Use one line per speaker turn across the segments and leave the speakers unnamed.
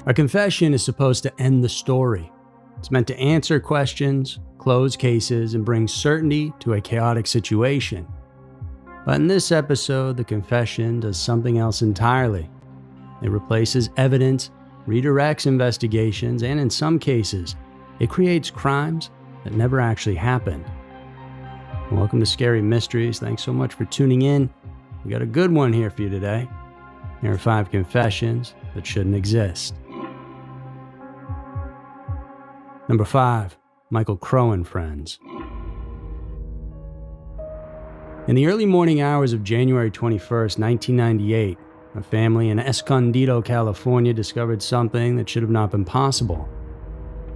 A confession is supposed to end the story. It's meant to answer questions, close cases, and bring certainty to a chaotic situation. But in this episode, the confession does something else entirely. It replaces evidence, redirects investigations, and in some cases, it creates crimes that never actually happened. Welcome to Scary Mysteries. Thanks so much for tuning in. We got a good one here for you today. Here are 5 confessions that shouldn't exist. Number 5, Michael Crow and Friends. In the early morning hours of January 21st, 1998, a family in Escondido, California discovered something that should have not been possible.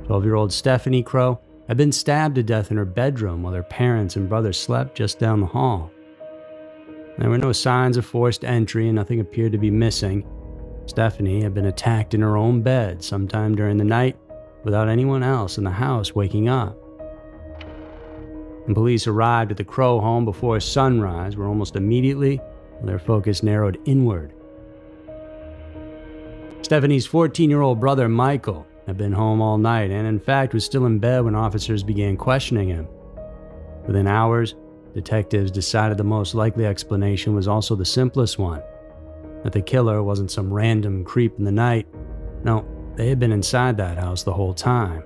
12-year-old Stephanie Crow had been stabbed to death in her bedroom while her parents and brother slept just down the hall. There were no signs of forced entry and nothing appeared to be missing. Stephanie had been attacked in her own bed sometime during the night without anyone else in the house waking up. When police arrived at the Crow home before sunrise, were almost immediately their focus narrowed inward. Stephanie's 14-year-old brother Michael had been home all night and in fact was still in bed when officers began questioning him. Within hours, detectives decided the most likely explanation was also the simplest one, that the killer wasn't some random creep in the night. No, they had been inside that house the whole time.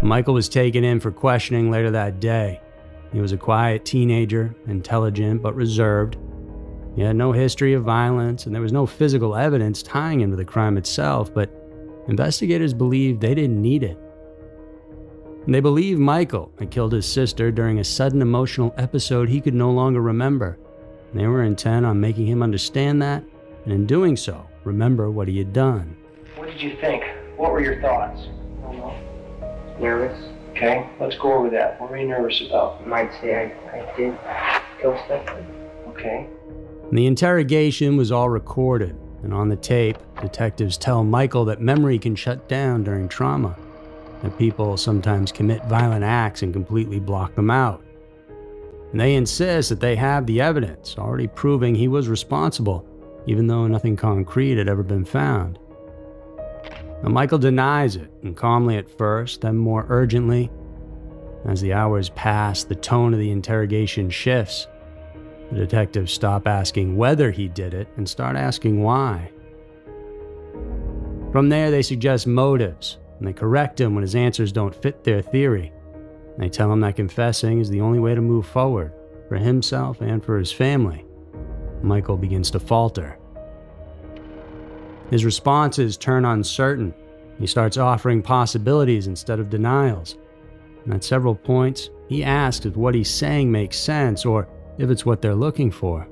Michael was taken in for questioning later that day. He was a quiet teenager, intelligent but reserved. He had no history of violence and there was no physical evidence tying him to the crime itself, but investigators believed they didn't need it. They believed Michael had killed his sister during a sudden emotional episode he could no longer remember. They were intent on making him understand that, and in doing so, remember what he had done.
What did you think? What were your thoughts?
I don't know. Nervous.
Okay, let's go over that. What were you nervous about?
I might say I did kill Stephanie.
Okay.
The interrogation was all recorded, and on the tape, detectives tell Michael that memory can shut down during trauma, that people sometimes commit violent acts and completely block them out. And they insist that they have the evidence, already proving he was responsible, even though nothing concrete had ever been found. Now, Michael denies it, and calmly at first, then more urgently. As the hours pass, the tone of the interrogation shifts. The detectives stop asking whether he did it and start asking why. From there, they suggest motives, and they correct him when his answers don't fit their theory. They tell him that confessing is the only way to move forward, for himself and for his family. Michael begins to falter. His responses turn uncertain. He starts offering possibilities instead of denials. And at several points, he asks if what he's saying makes sense or if it's what they're looking for.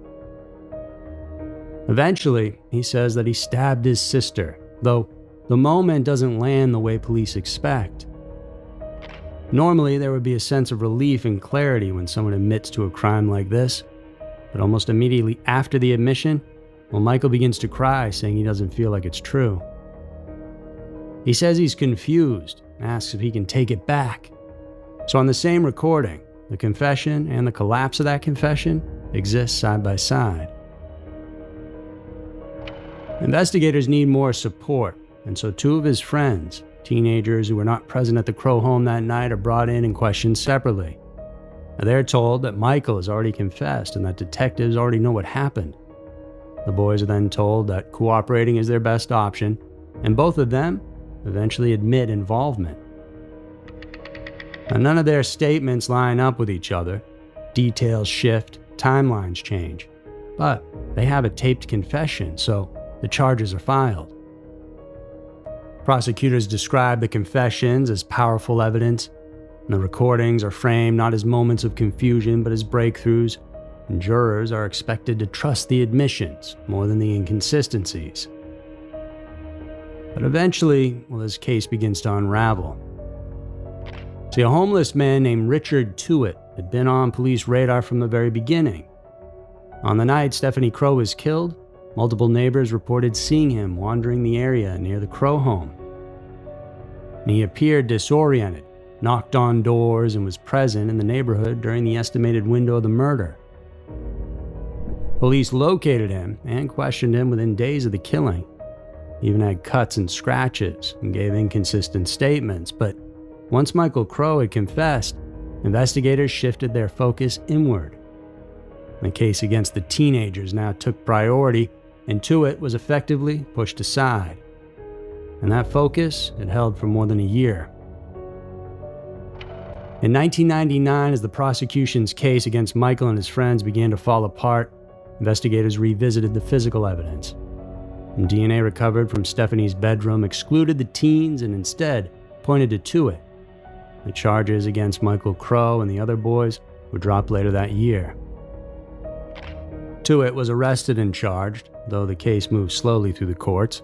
Eventually, he says that he stabbed his sister, though the moment doesn't land the way police expect. Normally, there would be a sense of relief and clarity when someone admits to a crime like this, but almost immediately after the admission, Michael begins to cry, saying he doesn't feel like it's true. He says he's confused, asks if he can take it back. So on the same recording, the confession and the collapse of that confession exist side by side. Investigators need more support, and so 2 of his friends, teenagers who were not present at the Crow home that night, are brought in and questioned separately. Now, they're told that Michael has already confessed and that detectives already know what happened. The boys are then told that cooperating is their best option, and both of them eventually admit involvement. Now, none of their statements line up with each other. Details shift, timelines change. But they have a taped confession, so the charges are filed. Prosecutors describe the confessions as powerful evidence, and the recordings are framed not as moments of confusion but as breakthroughs, and jurors are expected to trust the admissions more than the inconsistencies. But eventually, this case begins to unravel. See, a homeless man named Richard Tuitt had been on police radar from the very beginning. On the night Stephanie Crow was killed, multiple neighbors reported seeing him wandering the area near the Crow home. And he appeared disoriented, knocked on doors, and was present in the neighborhood during the estimated window of the murder. Police located him and questioned him within days of the killing. He even had cuts and scratches and gave inconsistent statements. But once Michael Crow had confessed, investigators shifted their focus inward. The case against the teenagers now took priority, and Tuitt was effectively pushed aside. And that focus had held for more than a year. In 1999, as the prosecution's case against Michael and his friends began to fall apart, investigators revisited the physical evidence. And DNA recovered from Stephanie's bedroom excluded the teens and instead pointed to Tuitt. The charges against Michael Crow and the other boys were dropped later that year. Tuitt was arrested and charged, though the case moved slowly through the courts.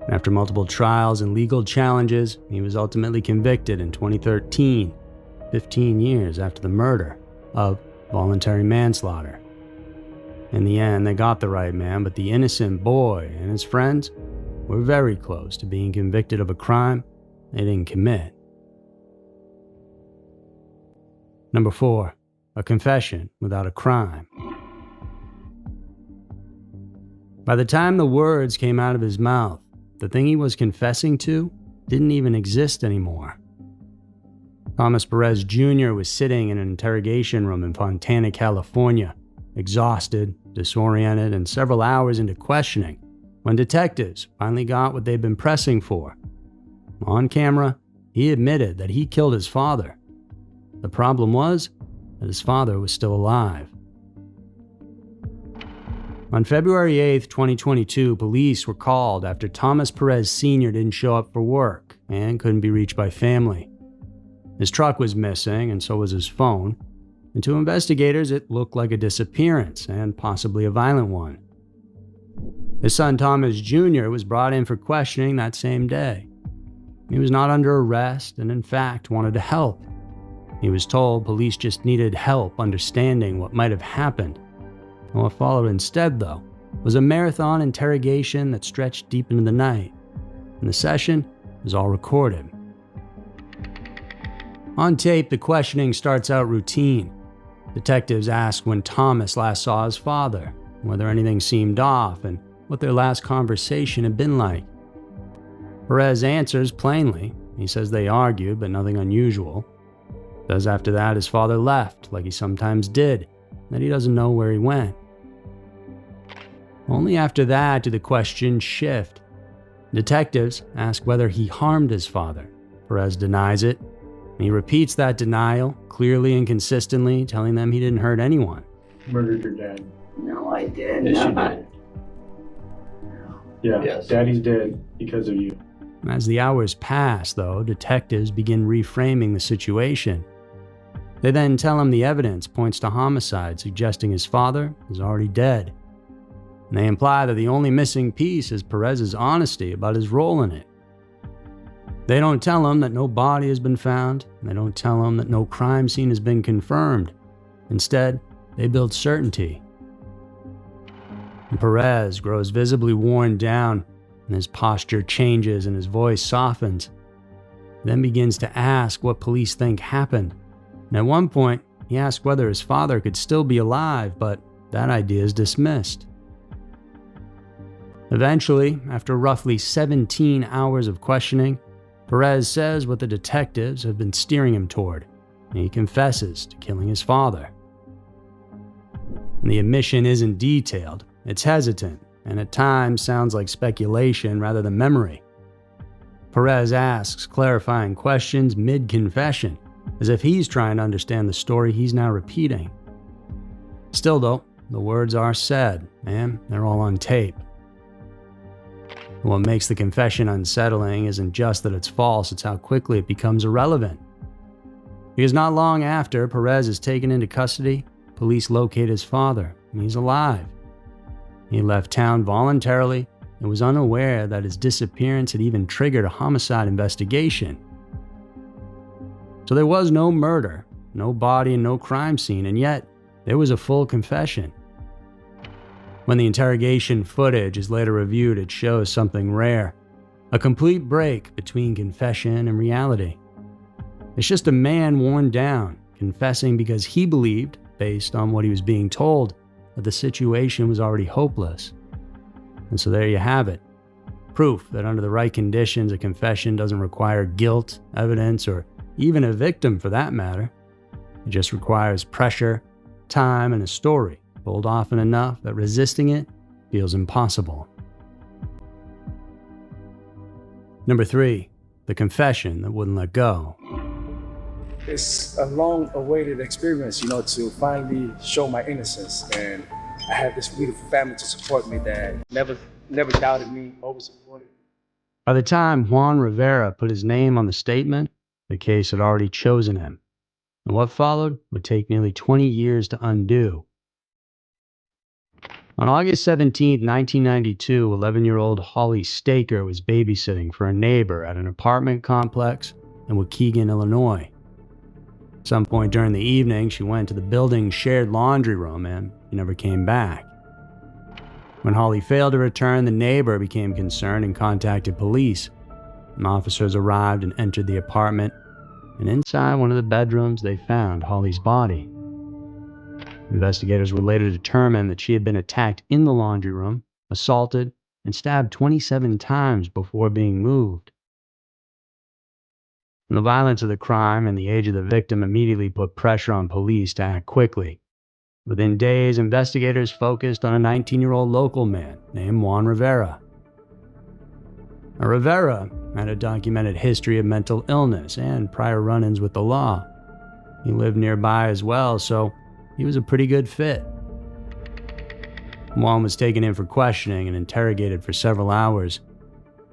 After multiple trials and legal challenges, he was ultimately convicted in 2013, 15 years after the murder, of voluntary manslaughter. In the end, they got the right man, but the innocent boy and his friends were very close to being convicted of a crime they didn't commit. Number 4, a confession without a crime. By the time the words came out of his mouth, the thing he was confessing to didn't even exist anymore. Thomas Perez Jr. was sitting in an interrogation room in Fontana, California, exhausted, disoriented, and several hours into questioning, when detectives finally got what they'd been pressing for. On camera, he admitted that he killed his father. The problem was that his father was still alive. On February 8, 2022, police were called after Thomas Perez Sr. didn't show up for work and couldn't be reached by family. His truck was missing, and so was his phone, and to investigators it looked like a disappearance and possibly a violent one. His son Thomas Jr. was brought in for questioning that same day. He was not under arrest and in fact wanted to help. He was told police just needed help understanding what might have happened. And what followed instead, though, was a marathon interrogation that stretched deep into the night, and the session was all recorded. On tape, the questioning starts out routine. Detectives ask when Thomas last saw his father, whether anything seemed off, and what their last conversation had been like. Perez answers plainly. He says they argued, but nothing unusual. Says after that his father left, like he sometimes did, that he doesn't know where he went. Only after that do the questions shift. Detectives ask whether he harmed his father. Perez denies it. He repeats that denial, clearly and consistently, telling them he didn't hurt anyone.
Murdered your dad.
No, I didn't.
Yes, you did. Yeah,
Yes.
Daddy's dead because of you.
As the hours pass, though, detectives begin reframing the situation. They then tell him the evidence points to homicide, suggesting his father is already dead. And they imply that the only missing piece is Perez's honesty about his role in it. They don't tell him that no body has been found, and they don't tell him that no crime scene has been confirmed. Instead, they build certainty. And Perez grows visibly worn down, and his posture changes and his voice softens. He then begins to ask what police think happened. And at one point, he asks whether his father could still be alive, but that idea is dismissed. Eventually, after roughly 17 hours of questioning, Perez says what the detectives have been steering him toward, and he confesses to killing his father. And the admission isn't detailed, it's hesitant, and at times sounds like speculation rather than memory. Perez asks clarifying questions mid-confession, as if he's trying to understand the story he's now repeating. Still though, the words are said, and they're all on tape. What makes the confession unsettling isn't just that it's false, it's how quickly it becomes irrelevant. Because not long after Perez is taken into custody, police locate his father, and he's alive. He left town voluntarily and was unaware that his disappearance had even triggered a homicide investigation. So there was no murder, no body, and no crime scene, and yet there was a full confession. When the interrogation footage is later reviewed, it shows something rare, a complete break between confession and reality. It's just a man worn down, confessing because he believed, based on what he was being told, that the situation was already hopeless. And so there you have it. Proof that under the right conditions, a confession doesn't require guilt, evidence, or even a victim for that matter. It just requires pressure, time, and a story told often enough that resisting it feels impossible. Number 3, the confession that wouldn't let go.
It's a long-awaited experience, to finally show my innocence. And I have this beautiful family to support me that never doubted me, always supported.
By the time Juan Rivera put his name on the statement, the case had already chosen him. And what followed would take nearly 20 years to undo. On August 17, 1992, 11-year-old Holly Staker was babysitting for a neighbor at an apartment complex in Waukegan, Illinois. At some point during the evening, she went to the building's shared laundry room and never came back. When Holly failed to return, the neighbor became concerned and contacted police. Officers arrived and entered the apartment, and inside one of the bedrooms, they found Holly's body. Investigators would later determine that she had been attacked in the laundry room, assaulted, and stabbed 27 times before being moved. The violence of the crime and the age of the victim immediately put pressure on police to act quickly. Within days, investigators focused on a 19-year-old local man named Juan Rivera. Now, Rivera had a documented history of mental illness and prior run-ins with the law. He lived nearby as well, so he was a pretty good fit. Juan was taken in for questioning and interrogated for several hours.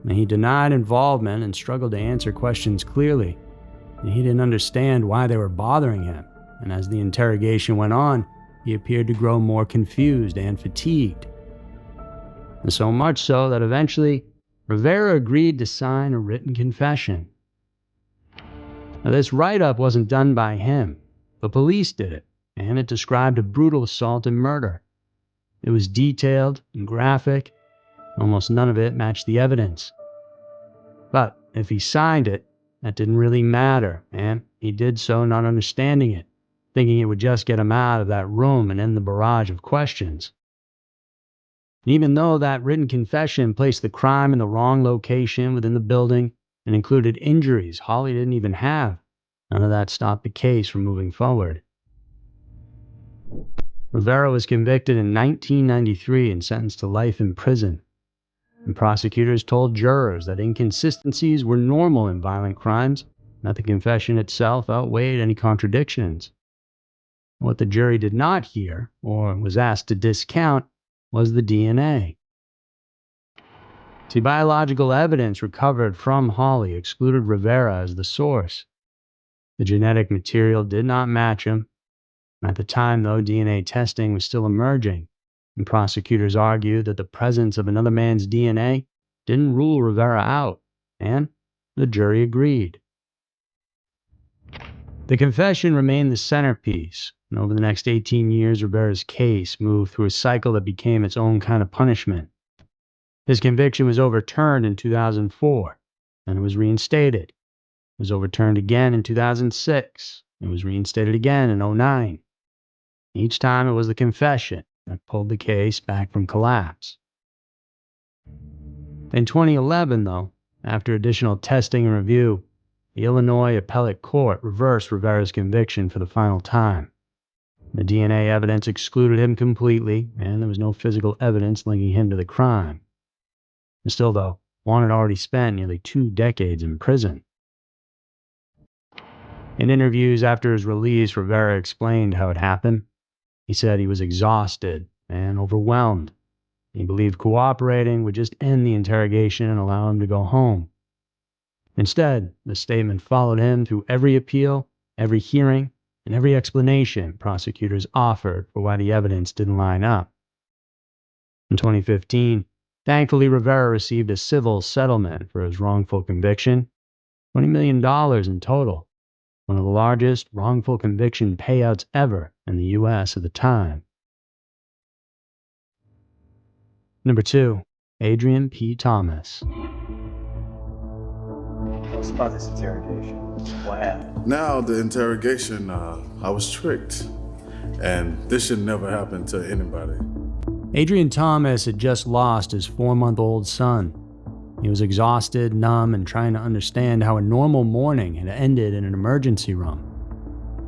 He denied involvement and struggled to answer questions clearly. He didn't understand why they were bothering him, and as the interrogation went on, he appeared to grow more confused and fatigued. And so much so that eventually, Rivera agreed to sign a written confession. Now, this write-up wasn't done by him. The police did it, and it described a brutal assault and murder. It was detailed and graphic. Almost none of it matched the evidence. But if he signed it, that didn't really matter, and he did so not understanding it, thinking it would just get him out of that room and end the barrage of questions. Even though that written confession placed the crime in the wrong location within the building and included injuries Holly didn't even have, none of that stopped the case from moving forward. Rivera was convicted in 1993 and sentenced to life in prison. And prosecutors told jurors that inconsistencies were normal in violent crimes, and that the confession itself outweighed any contradictions. What the jury did not hear, or was asked to discount, was the DNA. See, biological evidence recovered from Holly excluded Rivera as the source. The genetic material did not match him. At the time, though, DNA testing was still emerging, and prosecutors argued that the presence of another man's DNA didn't rule Rivera out, and the jury agreed. The confession remained the centerpiece, and over the next 18 years, Rivera's case moved through a cycle that became its own kind of punishment. His conviction was overturned in 2004, and it was reinstated. It was overturned again in 2006. It was reinstated again in 2009. Each time it was the confession that pulled the case back from collapse. In 2011, though, after additional testing and review, the Illinois Appellate Court reversed Rivera's conviction for the final time. The DNA evidence excluded him completely, and there was no physical evidence linking him to the crime. And still, though, Juan had already spent nearly 2 decades in prison. In interviews after his release, Rivera explained how it happened. He said he was exhausted and overwhelmed. He believed cooperating would just end the interrogation and allow him to go home. Instead, the statement followed him through every appeal, every hearing, and every explanation prosecutors offered for why the evidence didn't line up. In 2015, thankfully Rivera received a civil settlement for his wrongful conviction, $20 million in total, one of the largest wrongful conviction payouts ever in the U.S. at the time. Number 2, Adrian P. Thomas.
Tell us about this interrogation. What happened?
Now, the interrogation, I was tricked. And this should never happen to anybody.
Adrian Thomas had just lost his 4-month-old son. He was exhausted, numb, and trying to understand how a normal morning had ended in an emergency room.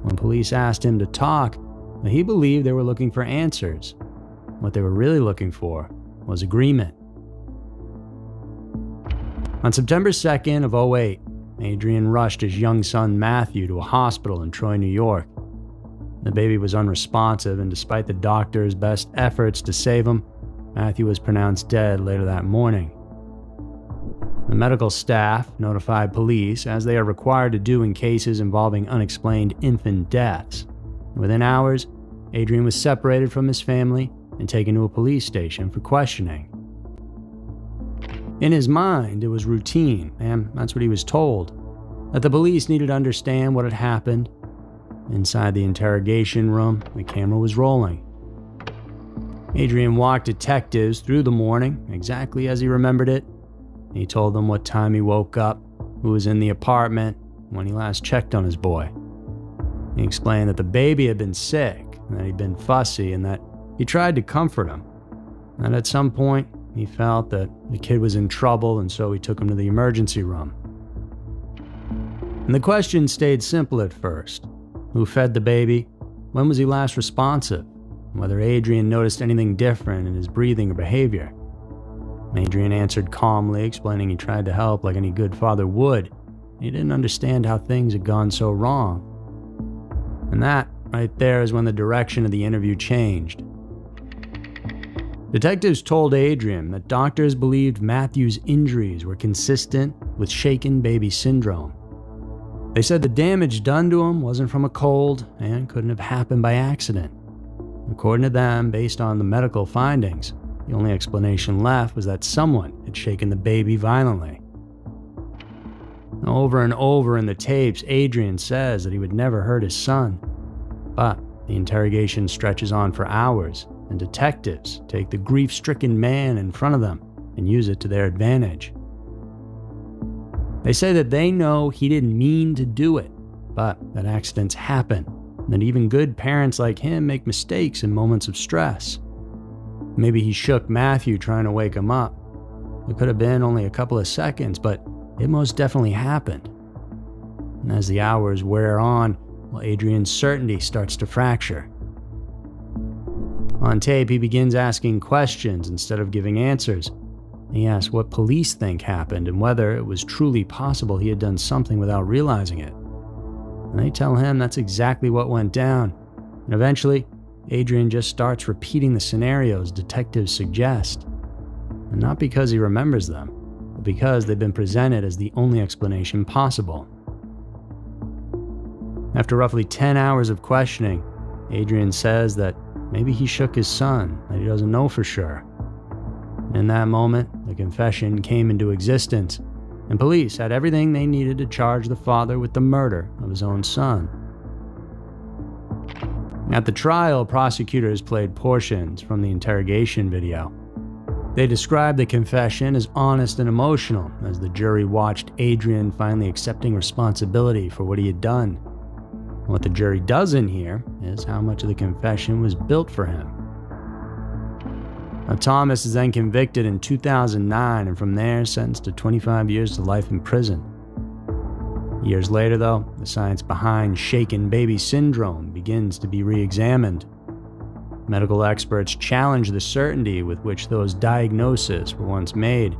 When police asked him to talk, he believed they were looking for answers. What they were really looking for was agreement. On September 2nd of 2008, Adrian rushed his young son Matthew to a hospital in Troy, New York. The baby was unresponsive, and despite the doctor's best efforts to save him, Matthew was pronounced dead later that morning. The medical staff notified police, as they are required to do in cases involving unexplained infant deaths. Within hours, Adrian was separated from his family and taken to a police station for questioning. In his mind, it was routine, and that's what he was told, that the police needed to understand what had happened. Inside the interrogation room, the camera was rolling. Adrian walked detectives through the morning, exactly as he remembered it. He told them what time he woke up, who was in the apartment, when he last checked on his boy. He explained that the baby had been sick, and that he'd been fussy, and that he tried to comfort him. And at some point, he felt that the kid was in trouble, and so he took him to the emergency room. And the question stayed simple at first. Who fed the baby? When was he last responsive? And whether Adrian noticed anything different in his breathing or behavior. Adrian answered calmly, explaining he tried to help like any good father would. He didn't understand how things had gone so wrong. And that, right there, is when the direction of the interview changed. Detectives told Adrian that doctors believed Matthew's injuries were consistent with shaken baby syndrome. They said the damage done to him wasn't from a cold and couldn't have happened by accident. According to them, based on the medical findings, the only explanation left was that someone had shaken the baby violently. Over and over in the tapes, Adrian says that he would never hurt his son. But the interrogation stretches on for hours, and detectives take the grief-stricken man in front of them and use it to their advantage. They say that they know he didn't mean to do it, but that accidents happen, and that even good parents like him make mistakes in moments of stress. Maybe he shook Matthew trying to wake him up. It could have been only a couple of seconds, but it most definitely happened. And as the hours wear on, Adrian's certainty starts to fracture. On tape, he begins asking questions instead of giving answers. He asks what police think happened and whether it was truly possible he had done something without realizing it. And they tell him that's exactly what went down. And eventually, Adrian just starts repeating the scenarios detectives suggest. And not because he remembers them, but because they've been presented as the only explanation possible. After roughly 10 hours of questioning, Adrian says that maybe he shook his son, that he doesn't know for sure. In that moment, the confession came into existence, and police had everything they needed to charge the father with the murder of his own son. At the trial, prosecutors played portions from the interrogation video. They described the confession as honest and emotional as the jury watched Adrian finally accepting responsibility for what he had done. What the jury doesn't hear is how much of the confession was built for him. Now, Thomas is then convicted in 2009 and from there sentenced to 25 years to life in prison. Years later, though, the science behind shaken baby syndrome begins to be re-examined. Medical experts challenge the certainty with which those diagnoses were once made.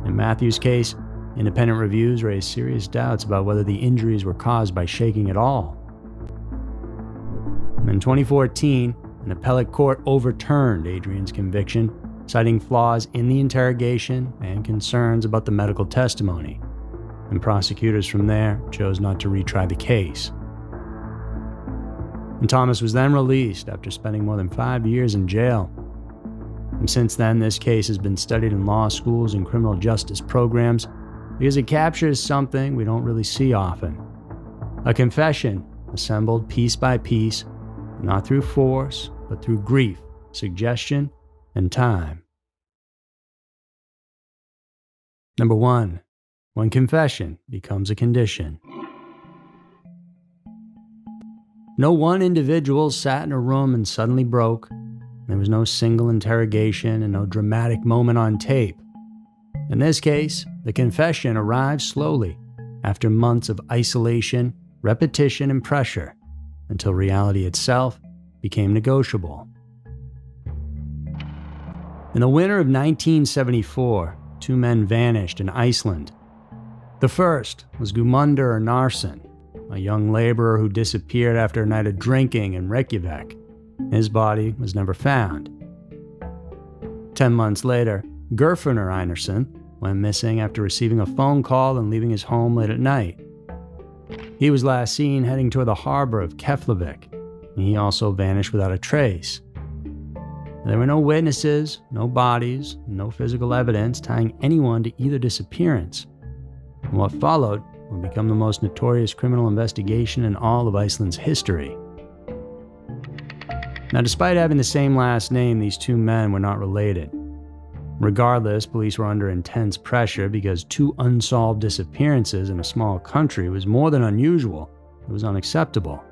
In Matthew's case, independent reviews raised serious doubts about whether the injuries were caused by shaking at all. In 2014, an appellate court overturned Adrian's conviction, citing flaws in the interrogation and concerns about the medical testimony. And prosecutors from there chose not to retry the case. And Thomas was then released after spending more than 5 years in jail. And since then, this case has been studied in law schools and criminal justice programs because it captures something we don't really see often. A confession assembled piece by piece, not through force, but through grief, suggestion, and time. Number 1. When confession becomes a condition. No one individual sat in a room and suddenly broke. There was no single interrogation and no dramatic moment on tape. In this case, the confession arrived slowly, after months of isolation, repetition, and pressure, until reality itself became negotiable. In the winter of 1974, 2 men vanished in Iceland. The first was Guðmundur Einarsson, a young laborer who disappeared after a night of drinking in Reykjavik. His body was never found. 10 months later, Geirfinnur Einarsson went missing after receiving a phone call and leaving his home late at night. He was last seen heading toward the harbor of Keflavik, and he also vanished without a trace. There were no witnesses, no bodies, no physical evidence tying anyone to either disappearance. And what followed would become the most notorious criminal investigation in all of Iceland's history. Now, despite having the same last name, these 2 men were not related. Regardless, police were under intense pressure because 2 unsolved disappearances in a small country was more than unusual. It was unacceptable.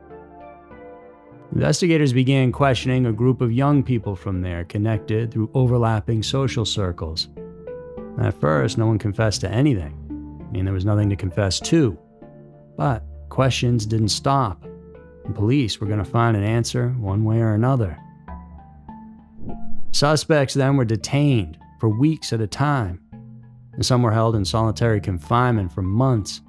Investigators began questioning a group of young people from there connected through overlapping social circles. At first, no one confessed to anything. There was nothing to confess to. But questions didn't stop. And police were going to find an answer one way or another. Suspects then were detained for weeks at a time, and some were held in solitary confinement for months.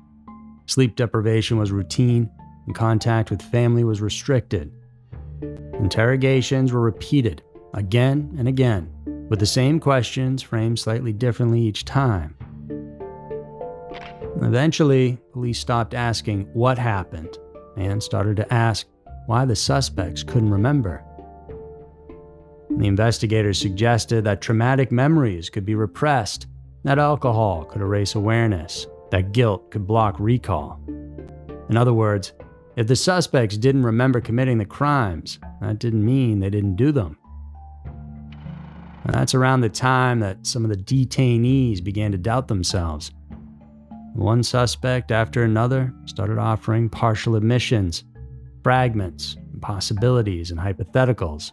Sleep deprivation was routine, and contact with family was restricted. Interrogations were repeated again and again, with the same questions framed slightly differently each time. Eventually, police stopped asking what happened and started to ask why the suspects couldn't remember. The investigators suggested that traumatic memories could be repressed, that alcohol could erase awareness, that guilt could block recall. In other words, if the suspects didn't remember committing the crimes, that didn't mean they didn't do them. And that's around the time that some of the detainees began to doubt themselves. One suspect after another started offering partial admissions, fragments, possibilities, and hypotheticals.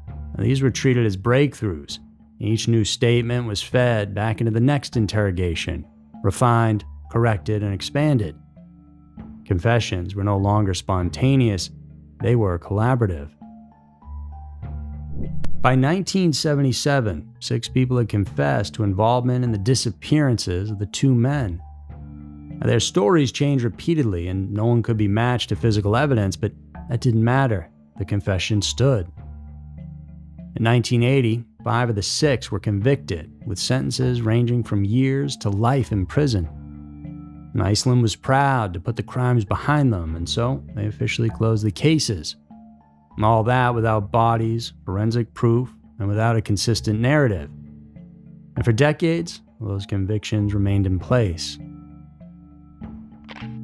Now, these were treated as breakthroughs. Each new statement was fed back into the next interrogation, refined, corrected, and expanded. Confessions were no longer spontaneous, they were collaborative. By 1977, 6 people had confessed to involvement in the disappearances of the 2 men. Now, their stories changed repeatedly, and no one could be matched to physical evidence, but that didn't matter. The confession stood. In 1980, 5 of the 6 were convicted, with sentences ranging from years to life in prison. And Iceland was proud to put the crimes behind them, and so they officially closed the cases. And all that without bodies, forensic proof, and without a consistent narrative. And for decades, those convictions remained in place.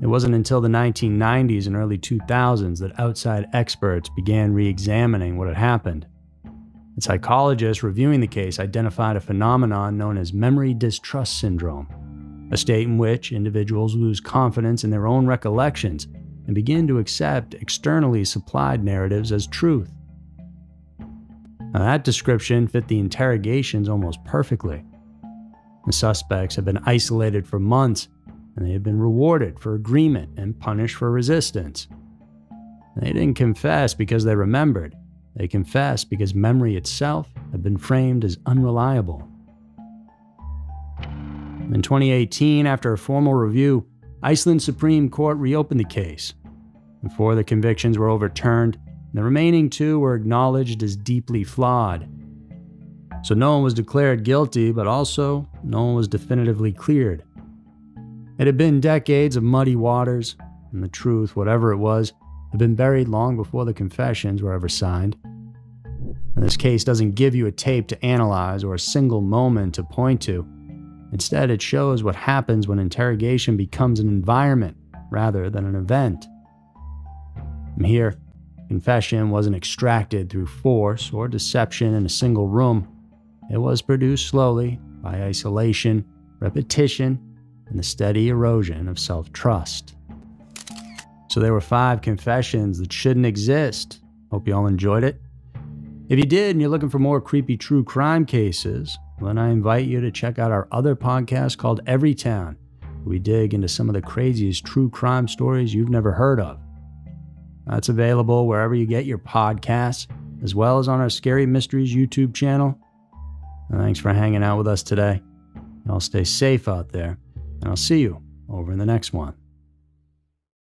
It wasn't until the 1990s and early 2000s that outside experts began re-examining what had happened. And psychologists reviewing the case identified a phenomenon known as memory distrust syndrome, a state in which individuals lose confidence in their own recollections and begin to accept externally supplied narratives as truth. Now, that description fit the interrogations almost perfectly. The suspects had been isolated for months, and they had been rewarded for agreement and punished for resistance. They didn't confess because they remembered. They confessed because memory itself had been framed as unreliable. In 2018, after a formal review, Iceland's Supreme Court reopened the case. 4 of the convictions were overturned, and the remaining 2 were acknowledged as deeply flawed. So no one was declared guilty, but also no one was definitively cleared. It had been decades of muddy waters, and the truth, whatever it was, had been buried long before the confessions were ever signed. And this case doesn't give you a tape to analyze or a single moment to point to. Instead, it shows what happens when interrogation becomes an environment rather than an event. And here, confession wasn't extracted through force or deception in a single room. It was produced slowly by isolation, repetition, and the steady erosion of self-trust. So there were 5 confessions that shouldn't exist. Hope you all enjoyed it. If you did and you're looking for more creepy true crime cases, well, then I invite you to check out our other podcast called Everytown. We dig into some of the craziest true crime stories you've never heard of. That's available wherever you get your podcasts, as well as on our Scary Mysteries YouTube channel. And thanks for hanging out with us today. Y'all stay safe out there, and I'll see you over in the next one.